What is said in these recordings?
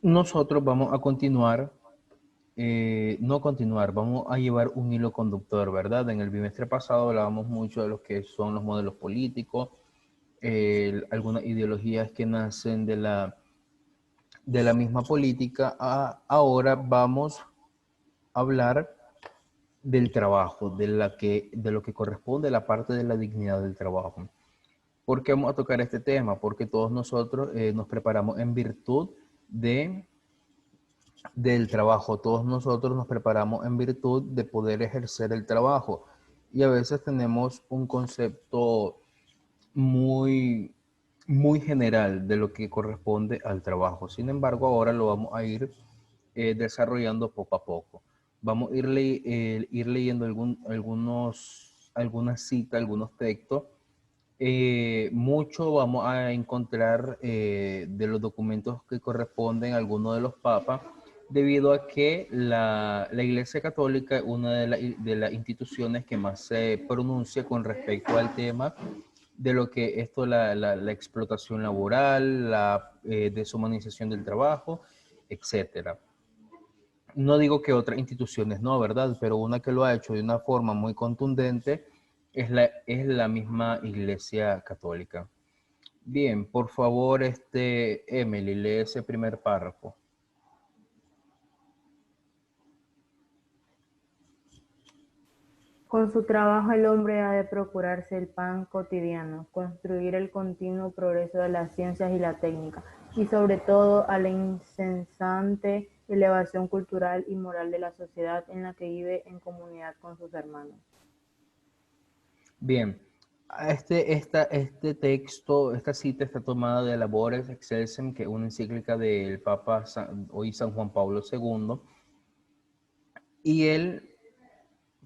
Nosotros vamos a continuar, no continuar, vamos a llevar un hilo conductor, ¿verdad? En el bimestre pasado hablábamos mucho de lo que son los modelos políticos, algunas ideologías que nacen de la misma política. Ahora vamos a hablar del trabajo, de lo que corresponde a la parte de la dignidad del trabajo. ¿Por qué vamos a tocar este tema? Porque todos nosotros nos preparamos en virtud de del trabajo. Todos nosotros nos preparamos en virtud de poder ejercer el trabajo. Y a veces tenemos un concepto muy, muy general de lo que corresponde al trabajo. Sin embargo, ahora lo vamos a ir desarrollando poco a poco. Vamos a ir leyendo algunas citas, algunos textos. Mucho vamos a encontrar de los documentos que corresponden a algunos de los papas, debido a que la Iglesia Católica es una de las instituciones que más se pronuncia con respecto al tema de lo que esto, la explotación laboral, la deshumanización del trabajo, etcétera. No digo que otras instituciones no, ¿verdad? Pero una que lo ha hecho de una forma muy contundente es la misma Iglesia Católica. Bien, por favor, Emily, lee ese primer párrafo. Con su trabajo el hombre ha de procurarse el pan cotidiano, construir el continuo progreso de las ciencias y la técnica, y sobre todo a la incesante elevación cultural y moral de la sociedad en la que vive en comunidad con sus hermanos. Bien, este texto, esta cita está tomada de Labores Excelsem, que es una encíclica del Papa hoy San Juan Pablo II, y él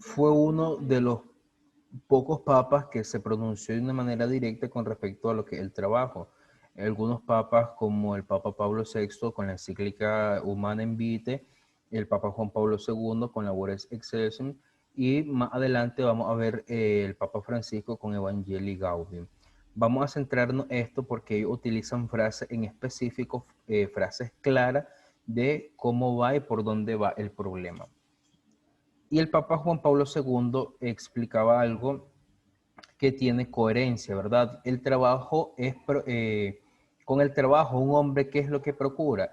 fue uno de los pocos papas que se pronunció de una manera directa con respecto a lo que es el trabajo. Algunos papas, como el Papa Pablo VI con la encíclica Humanum Vitae, el Papa Juan Pablo II con Labores Excelsum, y más adelante vamos a ver el Papa Francisco con Evangelii Gaudium. Vamos a centrarnos en esto porque ellos utilizan frases en específico, frases claras de cómo va y por dónde va el problema. Y el Papa Juan Pablo II explicaba algo que tiene coherencia, ¿verdad? El trabajo es, con el trabajo, un hombre, ¿qué es lo que procura?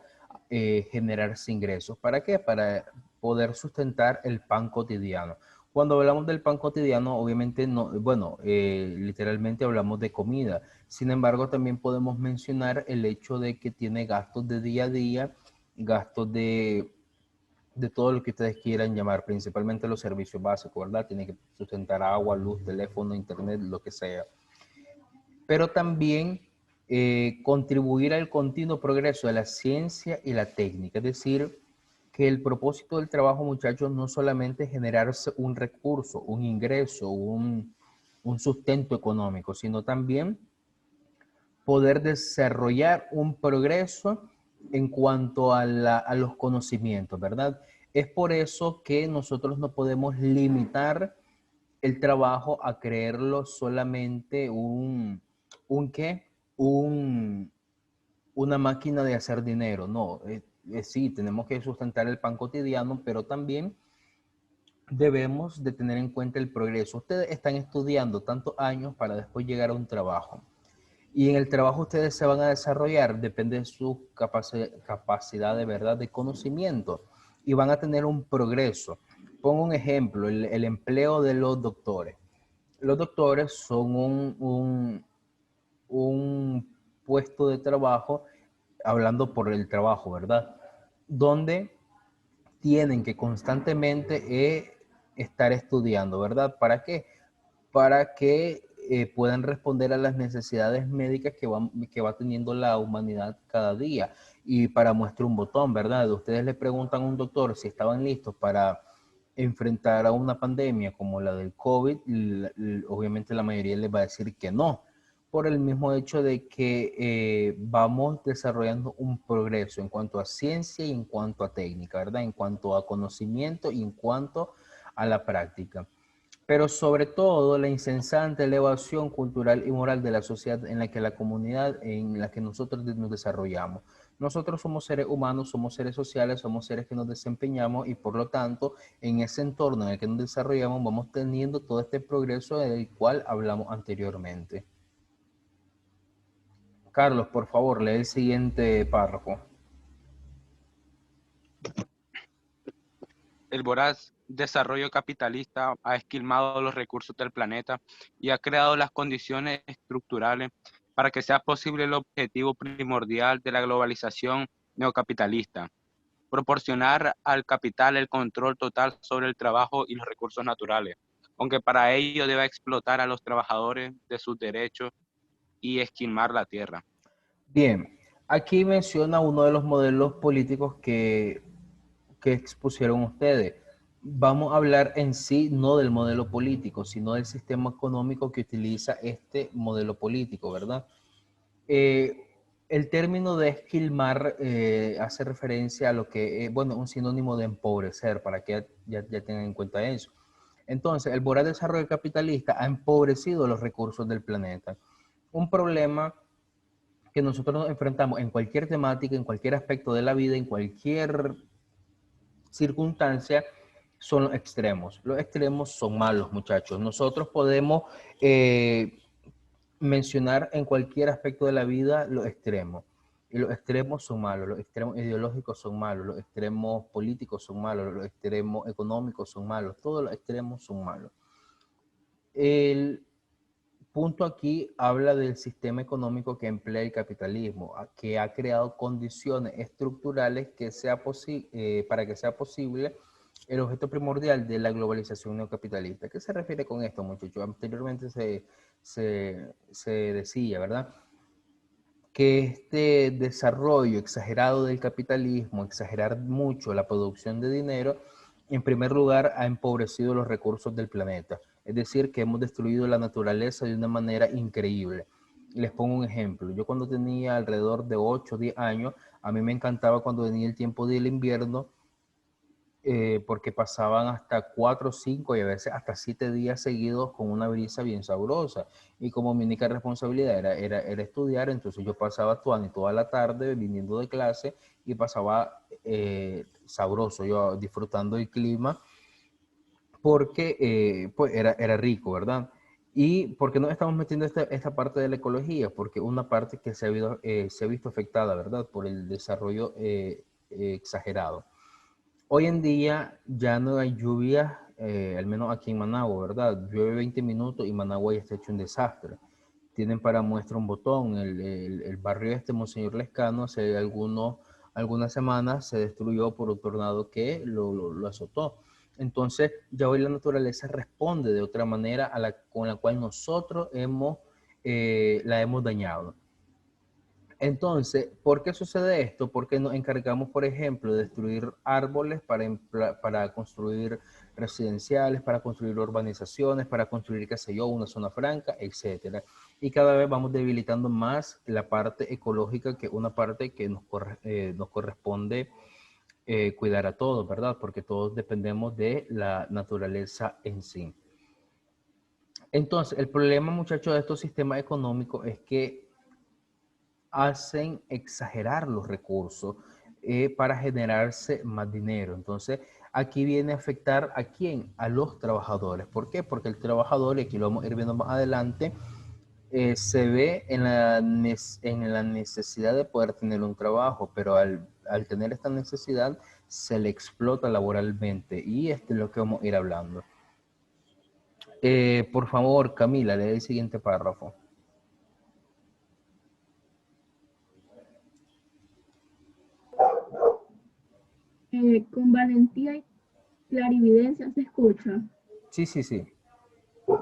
Generarse ingresos. ¿Para qué? Para poder sustentar el pan cotidiano. Cuando hablamos del pan cotidiano, obviamente no, bueno, literalmente hablamos de comida. Sin embargo, también podemos mencionar el hecho de que tiene gastos de día a día, gastos de todo lo que ustedes quieran llamar, principalmente los servicios básicos, ¿verdad? Tiene que sustentar agua, luz, teléfono, internet, lo que sea. Pero también contribuir al continuo progreso de la ciencia y la técnica. Es decir, que el propósito del trabajo, muchachos, no solamente es generarse un recurso, un ingreso, un sustento económico, sino también poder desarrollar un progreso en cuanto a los conocimientos, ¿verdad? Es por eso que nosotros no podemos limitar el trabajo a creerlo solamente un ¿qué? Un, una máquina de hacer dinero. No, sí, tenemos que sustentar el pan cotidiano, pero también debemos de tener en cuenta el progreso. Ustedes están estudiando tantos años para después llegar a un trabajo. Y en el trabajo ustedes se van a desarrollar, depende de su capacidad de verdad de conocimiento y van a tener un progreso. Pongo un ejemplo, el empleo de los doctores. Los doctores son un puesto de trabajo, hablando por el trabajo, ¿verdad? Donde tienen que constantemente estar estudiando, ¿verdad? ¿Para qué? Para que puedan responder a las necesidades médicas que va teniendo la humanidad cada día. Y para muestra un botón, ¿verdad? Ustedes le preguntan a un doctor si estaban listos para enfrentar a una pandemia como la del COVID, obviamente la mayoría les va a decir que no, por el mismo hecho de que vamos desarrollando un progreso en cuanto a ciencia y en cuanto a técnica, ¿verdad? En cuanto a conocimiento y en cuanto a la práctica. Pero sobre todo la incesante elevación cultural y moral de la sociedad en la que la comunidad en la que nosotros nos desarrollamos. Nosotros somos seres humanos, somos seres sociales, somos seres que nos desempeñamos y por lo tanto en ese entorno en el que nos desarrollamos vamos teniendo todo este progreso del cual hablamos anteriormente. Carlos, por favor, lee el siguiente párrafo. El voraz desarrollo capitalista ha esquilmado los recursos del planeta y ha creado las condiciones estructurales para que sea posible el objetivo primordial de la globalización neocapitalista: proporcionar al capital el control total sobre el trabajo y los recursos naturales, aunque para ello deba explotar a los trabajadores de sus derechos y esquilmar la tierra. Bien, aquí menciona uno de los modelos políticos que expusieron ustedes. Vamos a hablar en sí no del modelo político, sino del sistema económico que utiliza este modelo político, ¿verdad? El término de esquilmar hace referencia a lo que, bueno, un sinónimo de empobrecer, para que ya tengan en cuenta eso. Entonces, el voraz desarrollo capitalista ha empobrecido los recursos del planeta. Un problema que nosotros nos enfrentamos en cualquier temática, en cualquier aspecto de la vida, en cualquier circunstancia, son los extremos. Los extremos son malos, muchachos. Nosotros podemos mencionar en cualquier aspecto de la vida los extremos. Y los extremos son malos, los extremos ideológicos son malos, los extremos políticos son malos, los extremos económicos son malos, todos los extremos son malos. El punto aquí habla del sistema económico que emplea el capitalismo, que ha creado condiciones estructurales que para que sea posible el objeto primordial de la globalización neocapitalista. ¿Qué se refiere con esto, muchachos? Anteriormente se decía, ¿verdad?, que este desarrollo exagerado del capitalismo, exagerar mucho la producción de dinero, en primer lugar ha empobrecido los recursos del planeta. Es decir, que hemos destruido la naturaleza de una manera increíble. Les pongo un ejemplo. Yo cuando tenía alrededor de 8 o 10 años, a mí me encantaba cuando venía el tiempo del invierno, porque pasaban hasta 4, 5 y a veces hasta 7 días seguidos con una brisa bien sabrosa. Y como mi única responsabilidad era estudiar, entonces yo pasaba toda la tarde viniendo de clase y pasaba sabroso, yo disfrutando el clima, porque pues era rico, ¿verdad? ¿Y por qué no estamos metiendo esta parte de la ecología? Porque una parte que se ha visto afectada, ¿verdad?, por el desarrollo exagerado. Hoy en día ya no hay lluvia, al menos aquí en Managua, ¿verdad? Llueve 20 minutos y Managua ya está hecho un desastre. Tienen para muestra un botón. El barrio este, Monseñor Lescano, hace algunas semanas se destruyó por un tornado que lo azotó. Entonces, ya hoy la naturaleza responde de otra manera con la cual nosotros la hemos dañado. Entonces, ¿por qué sucede esto? Porque nos encargamos, por ejemplo, de destruir árboles para construir residenciales, para construir urbanizaciones, para construir, qué sé yo, una zona franca, etcétera. Y cada vez vamos debilitando más la parte ecológica, que una parte que nos corresponde cuidar a todos, ¿verdad? Porque todos dependemos de la naturaleza en sí. Entonces, el problema, muchachos, de estos sistemas económicos es que hacen exagerar los recursos para generarse más dinero. Entonces, aquí viene a afectar a quién, a los trabajadores. ¿Por qué? Porque el trabajador, y aquí lo vamos a ir viendo más adelante, se ve en la necesidad de poder tener un trabajo, pero al tener esta necesidad se le explota laboralmente, y esto es lo que vamos a ir hablando. Por favor, Camila, lee el siguiente párrafo. Con valentía y clarividencia se escucha. Sí, sí, sí.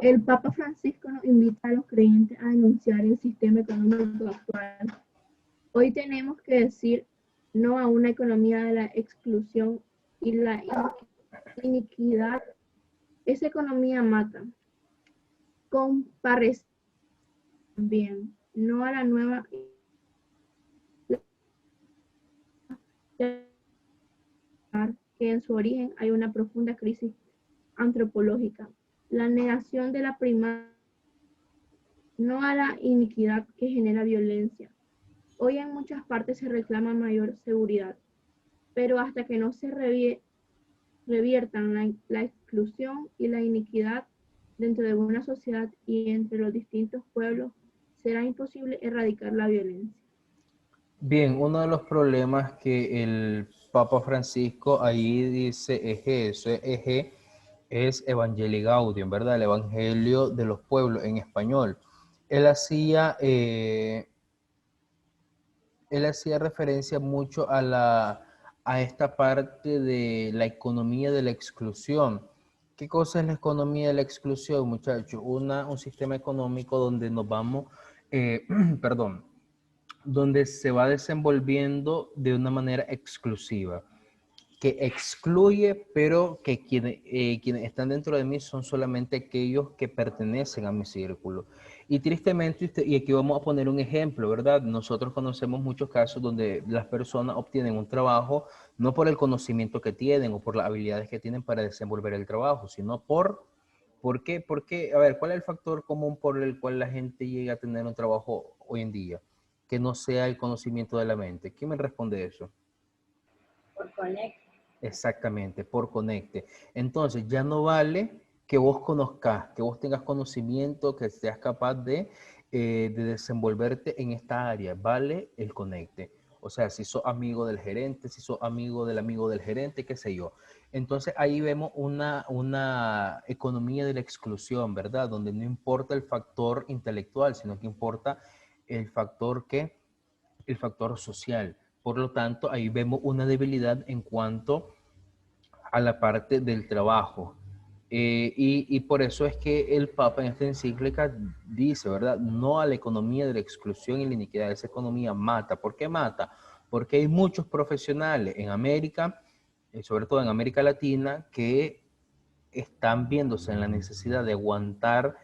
El Papa Francisco nos invita a los creyentes a denunciar el sistema económico actual. Hoy tenemos que decir no a una economía de la exclusión y la iniquidad. Esa economía mata. Comparecer también, no a la nueva que en su origen hay una profunda crisis antropológica, la negación de la primaria, no a la iniquidad que genera violencia. Hoy en muchas partes se reclama mayor seguridad, pero hasta que no se reviertan la exclusión y la iniquidad dentro de una sociedad y entre los distintos pueblos, será imposible erradicar la violencia. Bien, uno de los problemas que el Papa Francisco ahí dice es Evangelii Gaudium, ¿verdad? El Evangelio de los pueblos en español. Él hacía, eh, él hacía referencia mucho a esta parte de la economía de la exclusión. ¿Qué cosa es la economía de la exclusión, muchachos? Un sistema económico donde nos vamos, perdón, donde se va desenvolviendo de una manera exclusiva, que excluye, pero que quienes están dentro de mí son solamente aquellos que pertenecen a mi círculo. Y tristemente, y aquí vamos a poner un ejemplo, ¿verdad? Nosotros conocemos muchos casos donde las personas obtienen un trabajo no por el conocimiento que tienen o por las habilidades que tienen para desenvolver el trabajo, sino ¿por qué? Porque, a ver, ¿cuál es el factor común por el cual la gente llega a tener un trabajo hoy en día? Que no sea el conocimiento de la mente. ¿Quién me responde eso? Por conecta. Exactamente, por conecte. Entonces, ya no vale que vos conozcas, que vos tengas conocimiento, que seas capaz de desenvolverte en esta área. Vale el conecte. O sea, si sos amigo del gerente, si sos amigo del gerente, qué sé yo. Entonces, ahí vemos una economía de la exclusión, ¿verdad? Donde no importa el factor intelectual, sino que importa el factor que el factor social. Por lo tanto, ahí vemos una debilidad en cuanto a la parte del trabajo. Y por eso es que el Papa en esta encíclica dice, ¿verdad? No a la economía de la exclusión y la iniquidad. Esa economía mata. ¿Por qué mata? Porque hay muchos profesionales en América, sobre todo en América Latina, que están viéndose en la necesidad de aguantar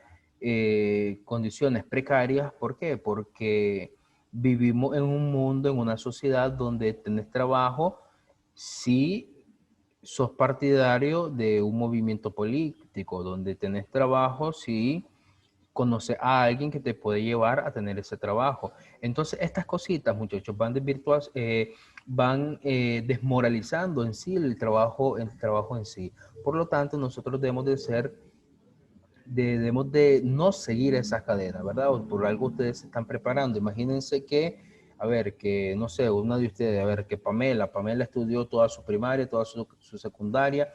condiciones precarias. ¿Por qué? Porque vivimos en un mundo, en una sociedad donde tenés trabajo si sos partidario de un movimiento político, donde tenés trabajo si conoces a alguien que te puede llevar a tener ese trabajo. Entonces, estas cositas, muchachos, van desmoralizando en sí el trabajo en sí. Por lo tanto, nosotros debemos de no seguir esa cadena, ¿verdad? O por algo ustedes se están preparando. Imagínense que, a ver, que, no sé, una de ustedes, a ver, que Pamela estudió toda su primaria, toda su secundaria,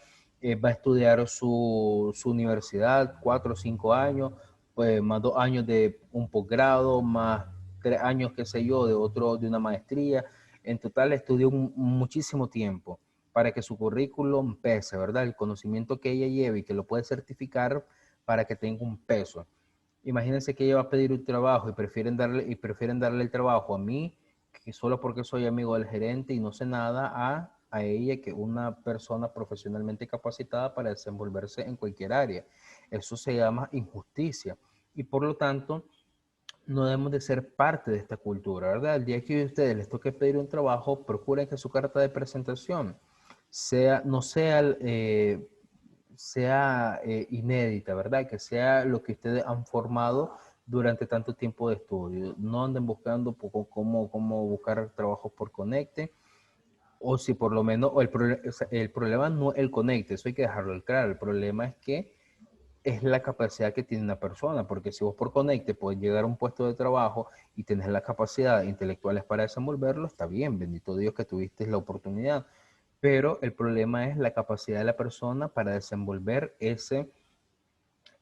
va a estudiar su universidad, 4 o 5 años, pues más 2 años de un posgrado, más 3 años, qué sé yo, de una maestría. En total estudió muchísimo tiempo para que su currículum pese, ¿verdad? El conocimiento que ella lleve y que lo puede certificar para que tenga un peso. Imagínense que ella va a pedir un trabajo y prefieren darle el trabajo a mí, que solo porque soy amigo del gerente y no sé nada, a ella, que una persona profesionalmente capacitada para desenvolverse en cualquier área. Eso se llama injusticia. Y por lo tanto, no debemos de ser parte de esta cultura, ¿verdad? El día que a ustedes les toque pedir un trabajo, procuren que su carta de presentación no sea inédita, ¿verdad? Que sea lo que ustedes han formado durante tanto tiempo de estudio. No anden buscando cómo buscar trabajo por conecte, o si por lo menos, o sea, el problema no es el conecte, eso hay que dejarlo claro. El problema es que es la capacidad que tiene una persona, porque si vos por conecte puedes llegar a un puesto de trabajo y tenés las capacidades intelectuales para desenvolverlo, está bien, bendito Dios que tuviste la oportunidad, pero el problema es la capacidad de la persona para desenvolverse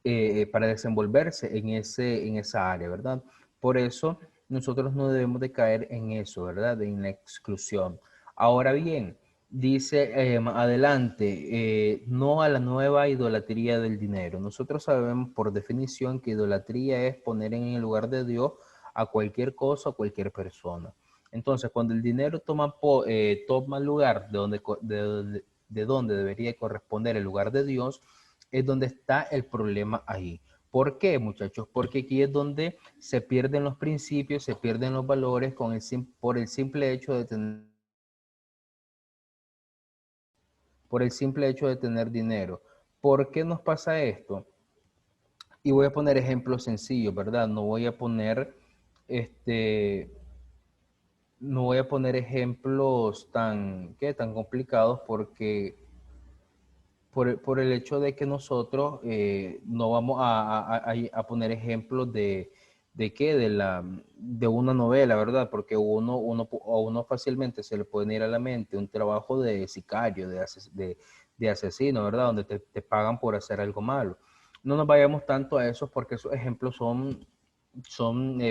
en esa área, ¿verdad? Por eso nosotros no debemos de caer en eso, ¿verdad? En la exclusión. Ahora bien, dice adelante, no a la nueva idolatría del dinero. Nosotros sabemos por definición que idolatría es poner en el lugar de Dios a cualquier cosa o cualquier persona. Entonces, cuando el dinero toma lugar de donde debería corresponder el lugar de Dios, es donde está el problema ahí. ¿Por qué, muchachos? Porque aquí es donde se pierden los principios, se pierden los valores por el simple hecho de tener dinero. ¿Por qué nos pasa esto? Y voy a poner ejemplos sencillos, ¿verdad? No voy a poner este no voy a poner ejemplos tan complicados porque por el hecho de que nosotros no vamos a poner ejemplos de una novela, ¿verdad? Porque a uno fácilmente se le puede ir a la mente un trabajo de sicario, de asesino, ¿verdad? Donde te pagan por hacer algo malo. No nos vayamos tanto a esos porque esos ejemplos son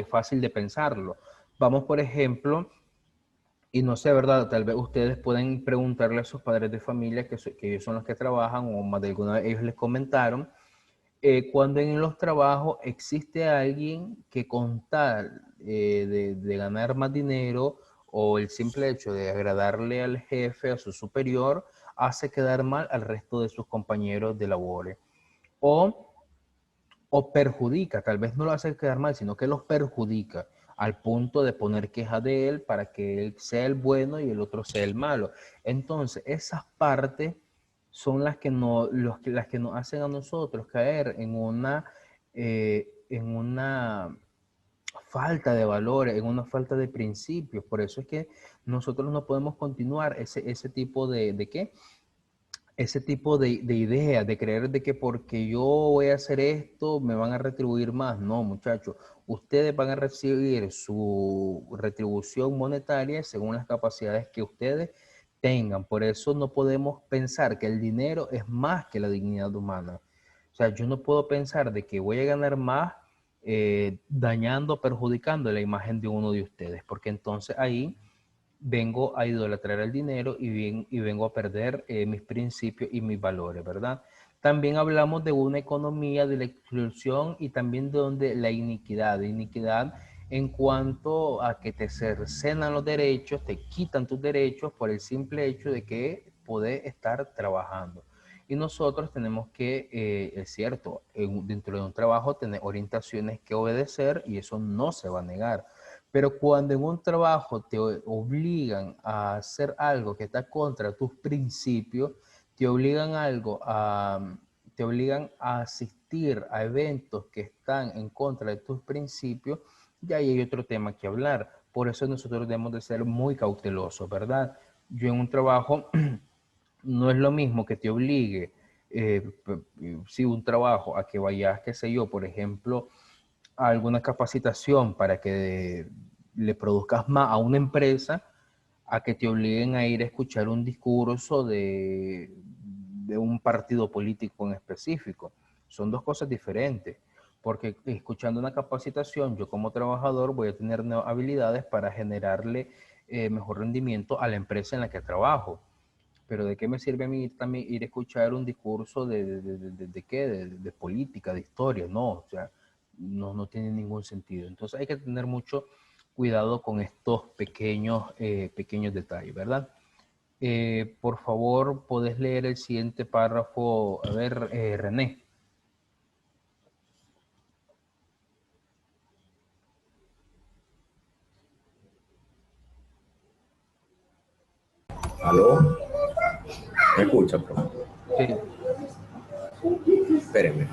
fácil de pensarlo. Vamos, por ejemplo, y no sé, ¿verdad? Tal vez ustedes pueden preguntarle a sus padres de familia, que ellos son los que trabajan, o más de alguna vez ellos les comentaron, cuando en los trabajos existe alguien que con tal de ganar más dinero o el simple hecho de agradarle al jefe, a su superior, hace quedar mal al resto de sus compañeros de labores. O o perjudica, tal vez no lo hace quedar mal, sino que los perjudica al punto de poner queja de él para que él sea el bueno y el otro sea el malo. Entonces, esas partes son las que nos hacen a nosotros caer en una falta de valores, en una falta de principios. Por eso es que nosotros no podemos continuar ese tipo ¿de qué? Ese tipo de ideas, de creer de que porque yo voy a hacer esto me van a retribuir más. No, muchachos, ustedes van a recibir su retribución monetaria según las capacidades que ustedes tengan. Por eso no podemos pensar que el dinero es más que la dignidad humana. O sea, yo no puedo pensar de que voy a ganar más dañando, perjudicando la imagen de uno de ustedes, porque entonces ahí vengo a idolatrar el dinero y vengo a perder mis principios y mis valores, ¿verdad? También hablamos de una economía de la exclusión y también de la iniquidad en cuanto a que te cercenan los derechos, te quitan tus derechos por el simple hecho de que podés estar trabajando. Y nosotros tenemos que, es cierto, dentro de un trabajo tener orientaciones que obedecer y eso no se va a negar. Pero cuando en un trabajo te obligan a hacer algo que está contra tus principios, te obligan te obligan a asistir a eventos que están en contra de tus principios, ya ahí hay otro tema que hablar. Por eso nosotros debemos de ser muy cautelosos, ¿verdad? Yo en un trabajo no es lo mismo que te obligue, si un trabajo a que vayas, qué sé yo, por ejemplo, a alguna capacitación para que le produzcas más a una empresa, a que te obliguen a ir a escuchar un discurso de un partido político en específico. Son dos cosas diferentes, porque escuchando una capacitación, yo como trabajador voy a tener nuevas habilidades para generarle mejor rendimiento a la empresa en la que trabajo. Pero ¿de qué me sirve a mí también ir a escuchar un discurso de qué? De política, de historia? No, o sea, no tiene ningún sentido. Entonces hay que tener mucho cuidado con estos pequeños detalles, ¿verdad? Por favor, ¿podés leer el siguiente párrafo? A ver, René. ¿Aló? ¿Me escucha, profe? Sí. Espérenme.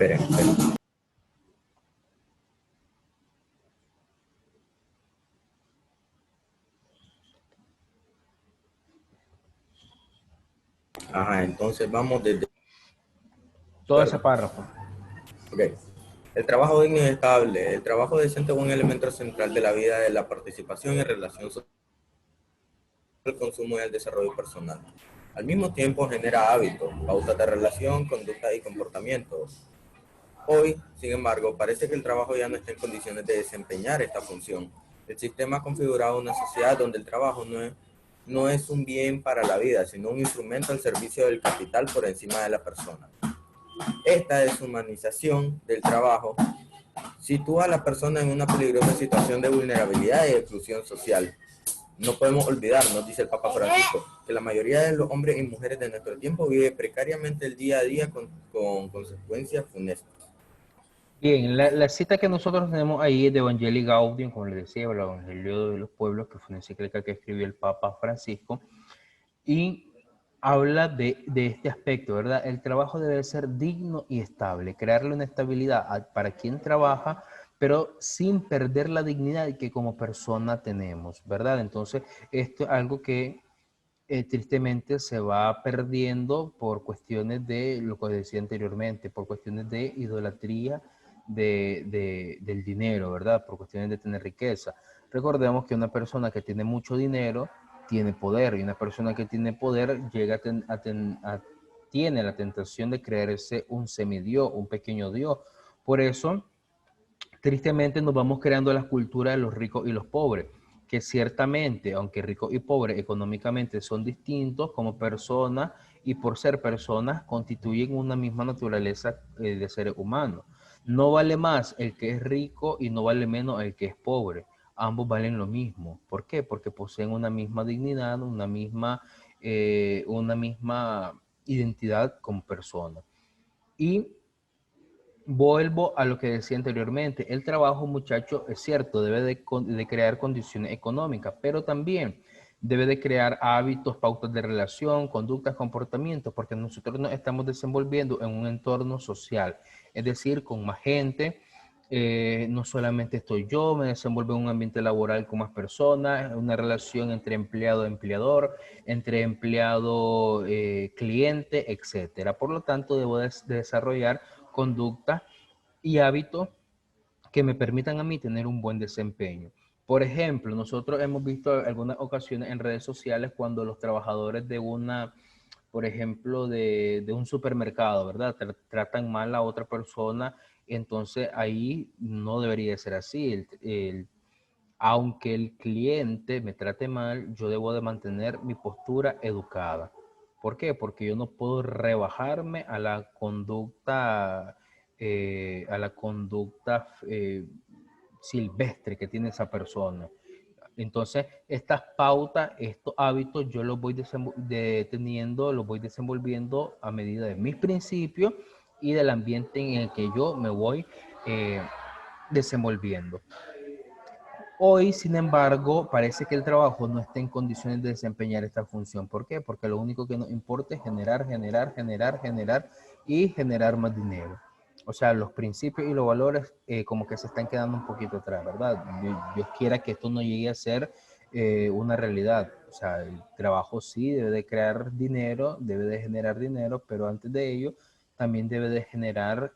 Ajá, entonces vamos desde... Todo ese párrafo. Ok. El trabajo digno y estable. El trabajo decente es un elemento central de la vida de la participación y relación social, el consumo y el desarrollo personal. Al mismo tiempo genera hábitos, pautas de relación, conducta y comportamientos. Hoy, sin embargo, parece que el trabajo ya no está en condiciones de desempeñar esta función. El sistema ha configurado una sociedad donde el trabajo no es un bien para la vida, sino un instrumento al servicio del capital por encima de la persona. Esta deshumanización del trabajo sitúa a la persona en una peligrosa situación de vulnerabilidad y exclusión social. No podemos olvidarnos, dice el Papa Francisco, que la mayoría de los hombres y mujeres de nuestro tiempo vive precariamente el día a día con consecuencias funestas. Bien, la cita que nosotros tenemos ahí es de Evangelii Gaudium, como les decía, el Evangelio de los Pueblos, que fue una encíclica que escribió el Papa Francisco, y habla de este aspecto, ¿verdad? El trabajo debe ser digno y estable, crearle una estabilidad para quien trabaja, pero sin perder la dignidad que como persona tenemos, ¿verdad? Entonces, esto es algo que tristemente se va perdiendo por cuestiones de lo que decía anteriormente, por cuestiones de idolatría del dinero, ¿verdad? Por cuestiones de tener riqueza. Recordemos que una persona que tiene mucho dinero tiene poder, y una persona que tiene poder llega tiene la tentación de creerse un semidios, un pequeño dios. Por eso, tristemente nos vamos creando las culturas de los ricos y los pobres, que ciertamente, aunque ricos y pobres económicamente son distintos como personas y por ser personas constituyen una misma naturaleza de seres humanos. No vale más el que es rico y no vale menos el que es pobre. Ambos valen lo mismo. ¿Por qué? Porque poseen una misma dignidad, una misma identidad como persona. Y vuelvo a lo que decía anteriormente, el trabajo, muchacho, es cierto, debe de crear condiciones económicas, pero también debe de crear hábitos, pautas de relación, conductas, comportamientos, porque nosotros nos estamos desenvolviendo en un entorno social, es decir, con más gente. No solamente estoy yo, me desenvuelvo en un ambiente laboral con más personas, una relación entre empleado-empleador, entre empleado-cliente, etcétera. Por lo tanto, debo de desarrollar conductas y hábitos que me permitan a mí tener un buen desempeño. Por ejemplo, nosotros hemos visto algunas ocasiones en redes sociales cuando los trabajadores por ejemplo, de un supermercado, ¿verdad? Tratan mal a otra persona, entonces ahí no debería ser así. Aunque el cliente me trate mal, yo debo de mantener mi postura educada. ¿Por qué? Porque yo no puedo rebajarme a la conducta silvestre que tiene esa persona. Entonces, estas pautas, estos hábitos, yo los voy teniendo, los voy desenvolviendo a medida de mis principios y del ambiente en el que yo me voy desenvolviendo. Hoy, sin embargo, parece que el trabajo no está en condiciones de desempeñar esta función. ¿Por qué? Porque lo único que nos importa es generar y generar más dinero. O sea, los principios y los valores como que se están quedando un poquito atrás, ¿verdad? Dios quiera que esto no llegue a ser una realidad. O sea, el trabajo sí debe de crear dinero, debe de generar dinero, pero antes de ello también debe de generar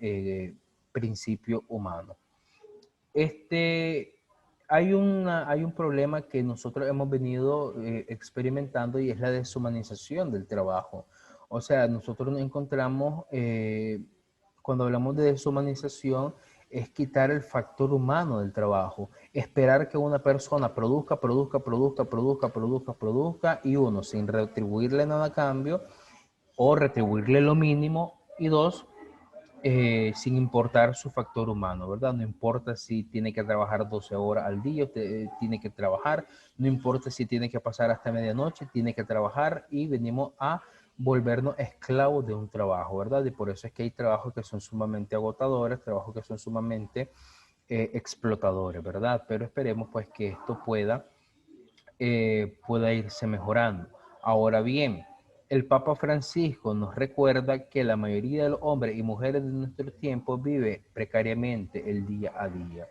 principio humano. Hay un problema que nosotros hemos venido experimentando y es la deshumanización del trabajo. O sea, nosotros nos encontramos, cuando hablamos de deshumanización, es quitar el factor humano del trabajo. Esperar que una persona produzca y uno, sin retribuirle nada a cambio o retribuirle lo mínimo y dos, sin importar su factor humano, ¿verdad? No importa si tiene que trabajar 12 horas al día, tiene que trabajar, no importa si tiene que pasar hasta medianoche, tiene que trabajar y venimos a volvernos esclavos de un trabajo, ¿verdad? Y por eso es que hay trabajos que son sumamente agotadores, trabajos que son sumamente explotadores, ¿verdad? Pero esperemos pues que esto pueda irse mejorando. Ahora bien, el Papa Francisco nos recuerda que la mayoría de los hombres y mujeres de nuestro tiempo vive precariamente el día a día,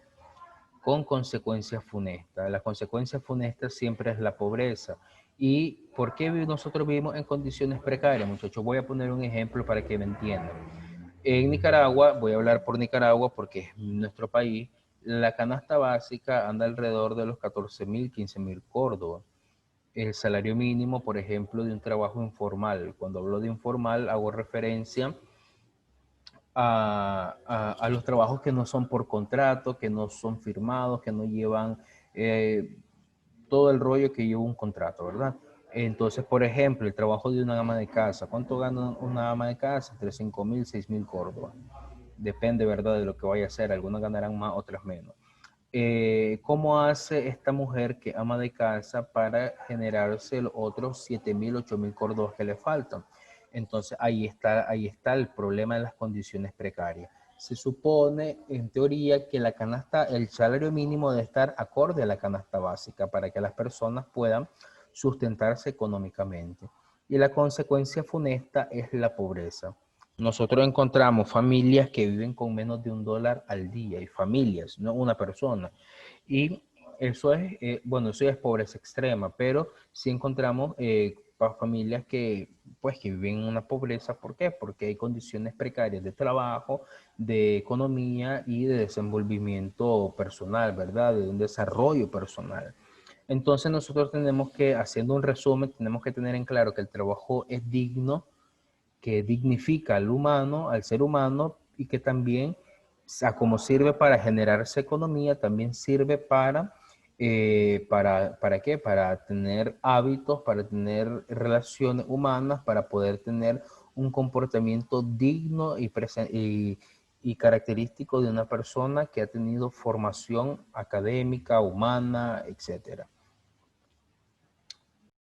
con consecuencias funestas. La consecuencia funesta siempre es la pobreza. ¿Y por qué nosotros vivimos en condiciones precarias, muchachos? Voy a poner un ejemplo para que me entiendan. En Nicaragua, voy a hablar por Nicaragua porque es nuestro país, la canasta básica anda alrededor de los 14.000, 15.000 córdobas. El salario mínimo, por ejemplo, de un trabajo informal. Cuando hablo de informal, hago referencia a los trabajos que no son por contrato, que no son firmados, que no llevan todo el rollo que lleva un contrato, ¿verdad? Entonces, por ejemplo, el trabajo de una ama de casa. ¿Cuánto gana una ama de casa? Entre 5.000, 6.000 córdobas. Depende, ¿verdad?, de lo que vaya a hacer. Algunas ganarán más, otras menos. ¿Cómo hace esta mujer que ama de casa para generarse los otros 7.000, 8.000 córdobas que le faltan? Entonces ahí está el problema de las condiciones precarias. Se supone, en teoría, que el salario mínimo debe estar acorde a la canasta básica para que las personas puedan sustentarse económicamente. Y la consecuencia funesta es la pobreza. Nosotros encontramos familias que viven con menos de $1 al día, y familias, no una persona. Y eso es, bueno, eso ya es pobreza extrema, pero sí encontramos familias que, pues, que viven en una pobreza. ¿Por qué? Porque hay condiciones precarias de trabajo, de economía y de desenvolvimiento personal, ¿verdad? De un desarrollo personal. Entonces nosotros tenemos que, haciendo un resumen, tenemos que tener en claro que el trabajo es digno, que dignifica al humano, al ser humano, y que también, como sirve para generarse economía, también sirve ¿para qué? Para tener hábitos, para tener relaciones humanas, para poder tener un comportamiento digno y característico de una persona que ha tenido formación académica, humana, etcétera.